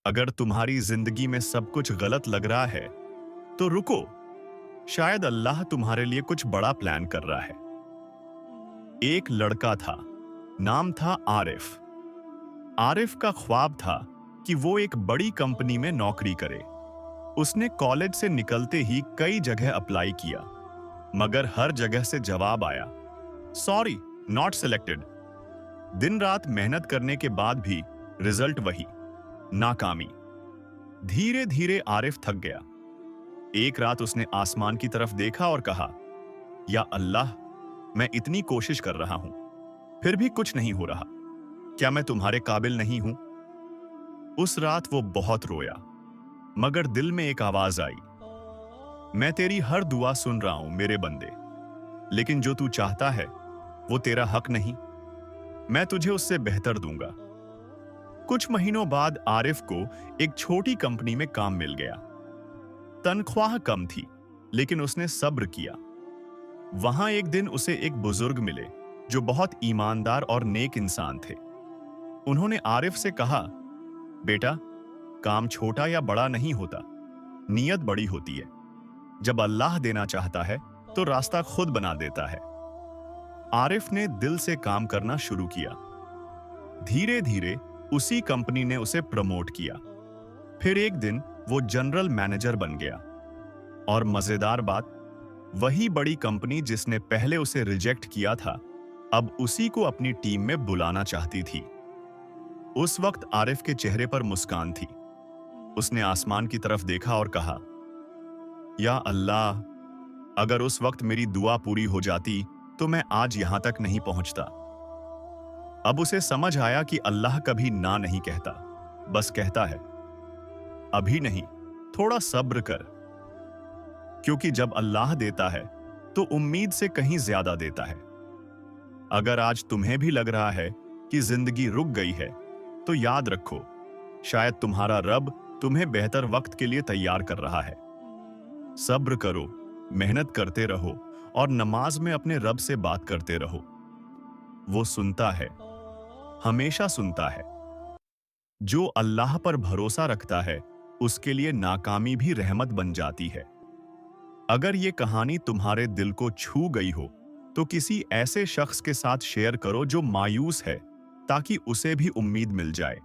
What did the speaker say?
अगर तुम्हारी जिंदगी में सब कुछ गलत लग रहा है तो रुको। शायद अल्लाह तुम्हारे लिए कुछ बड़ा प्लान कर रहा है। एक लड़का था, नाम था आरिफ। आरिफ का ख्वाब था कि वो एक बड़ी कंपनी में नौकरी करे। उसने कॉलेज से निकलते ही कई जगह अप्लाई किया, मगर हर जगह से जवाब आया, सॉरी, नॉट सिलेक्टेड। दिन रात मेहनत करने के बाद भी रिजल्ट वही, नाकामी। धीरे धीरे आरिफ थक गया। एक रात उसने आसमान की तरफ देखा और कहा, या अल्लाह, मैं इतनी कोशिश कर रहा हूं, फिर भी कुछ नहीं हो रहा। क्या मैं तुम्हारे काबिल नहीं हूं? उस रात वो बहुत रोया, मगर दिल में एक आवाज आई, मैं तेरी हर दुआ सुन रहा हूं मेरे बंदे, लेकिन जो तू चाहता है वो तेरा हक नहीं। मैं तुझे उससे बेहतर दूंगा। कुछ महीनों बाद आरिफ को एक छोटी कंपनी में काम मिल गया। तनख्वाह कम थी, लेकिन उसने सब्र किया। वहां एक दिन उसे एक बुजुर्ग मिले जो बहुत ईमानदार और नेक इंसान थे। उन्होंने आरिफ से कहा, बेटा, काम छोटा या बड़ा नहीं होता, नीयत बड़ी होती है। जब अल्लाह देना चाहता है तो रास्ता खुद बना देता है। आरिफ ने दिल से काम करना शुरू किया। धीरे धीरे उसी कंपनी ने उसे प्रमोट किया। फिर एक दिन वो जनरल मैनेजर बन गया। और मजेदार बात, वही बड़ी कंपनी जिसने पहले उसे रिजेक्ट किया था, अब उसी को अपनी टीम में बुलाना चाहती थी। उस वक्त आरिफ के चेहरे पर मुस्कान थी। उसने आसमान की तरफ देखा और कहा, या अल्लाह, अगर उस वक्त मेरी दुआ पूरी हो जाती तो मैं आज यहां तक नहीं पहुंचता। अब उसे समझ आया कि अल्लाह कभी ना नहीं कहता, बस कहता है, अभी नहीं, थोड़ा सब्र कर। क्योंकि जब अल्लाह देता है तो उम्मीद से कहीं ज्यादा देता है। अगर आज तुम्हें भी लग रहा है कि जिंदगी रुक गई है, तो याद रखो, शायद तुम्हारा रब तुम्हें बेहतर वक्त के लिए तैयार कर रहा है। सब्र करो, मेहनत करते रहो और नमाज में अपने रब से बात करते रहो। वो सुनता है, हमेशा सुनता है। जो अल्लाह पर भरोसा रखता है, उसके लिए नाकामी भी रहमत बन जाती है। अगर ये कहानी तुम्हारे दिल को छू गई हो, तो किसी ऐसे शख्स के साथ शेयर करो जो मायूस है, ताकि उसे भी उम्मीद मिल जाए।